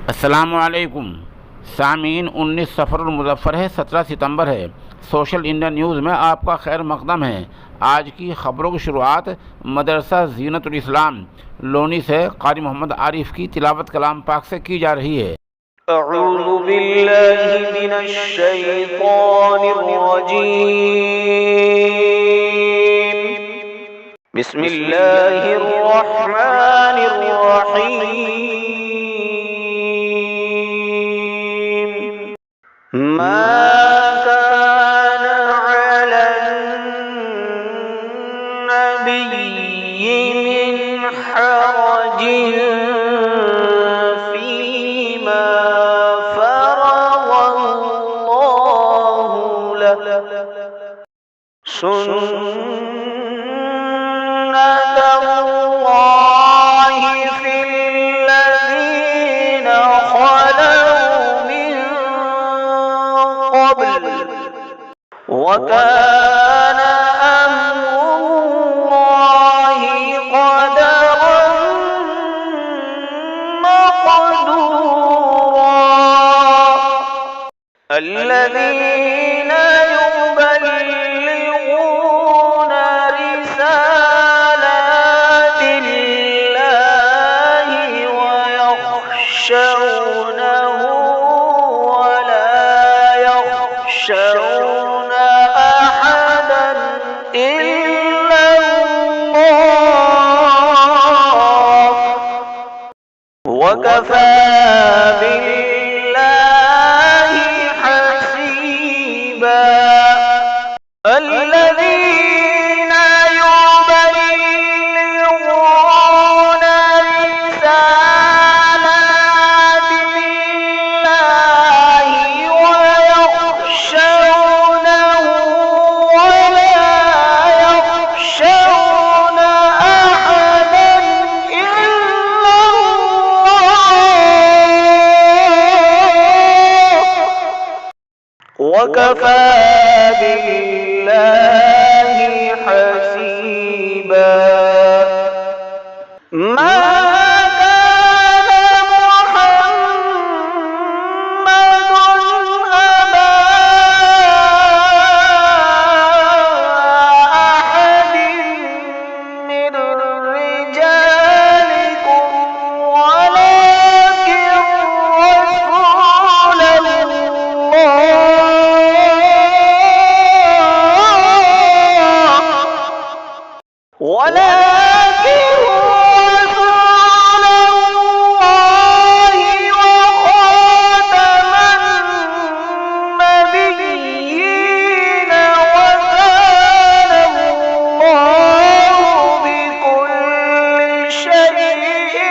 अस्सलामुअलैकुम सामीन। 19 सफ़रुल मुज़फ़्फ़र है, 17 सितंबर है। सोशल इंडिया न्यूज़ में आपका खैर मक़दम है। आज की ख़बरों की शुरुआत मदरसा ज़ीनतुल इस्लाम लोनी से क़ारी मोहम्मद आरिफ की तिलावत कलाम पाक से की जा रही है। अऊज़ु बिल्लाहि मिनश शैतानिर रजीम। बिस्मिल्लाहिर रहमानिर रहीम। मा कान अलन नबिय्यि मिन हरजिन फीमा फ़रज़ल्लाहु लहु सुन्नतल्लाहि फ़िल्लज़ीना ख़लौ मिन क़ब्ल वकान अम्रुल्लाहि क़दरन मक़दूरा। अल्लज़ीना युबल्लिगूना रिसालातिल्लाहि व यख़शौनहु व ला यख़शौना अहदन इल्लल्लाह व कफ़ा बिल्लाहि हसीबा। الذين يبلغون رسالات الله ويخشونه ولا يخشون أحدا إلا الله وكفى بالله حسيبا. ما كان محمد أبا أحد من رجالكم ولكن رسول الله وخاتم النبيين وكان الله بكل شيء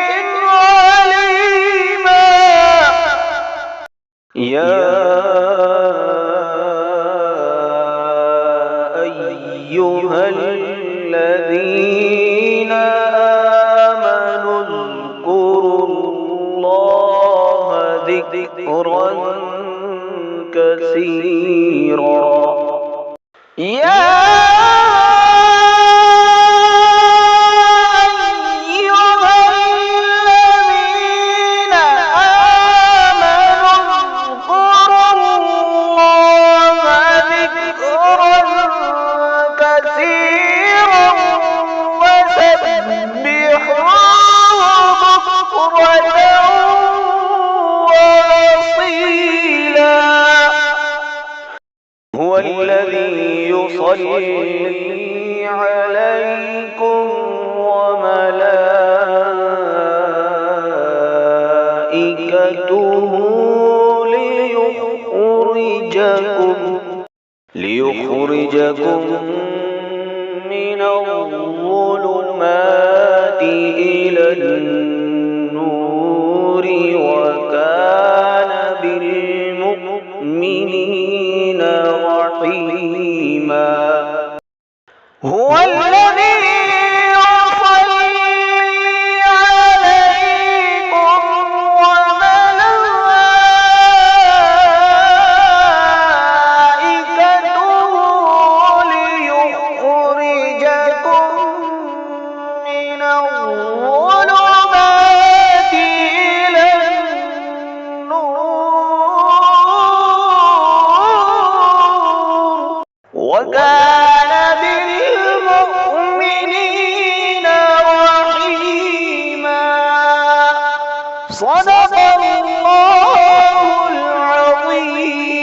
عليما. يا أيها الذين آمنوا اذكروا الله ذكرا كثيرا. يا أيها الذين آمنوا اذكروا الله ذكرا كثيرا وسبحوه بكرة وأصيلا. هو الذي يصلي عليكم وملائكته ليخرجكم من الظلمات إلى النور وكان بالمؤمنين رحيما. هو الذي يصلي عليكم وملائكته ليخرجكم من الظلمات إلى النور وكان بالمؤمنين رحيما. صدق الله العظيم.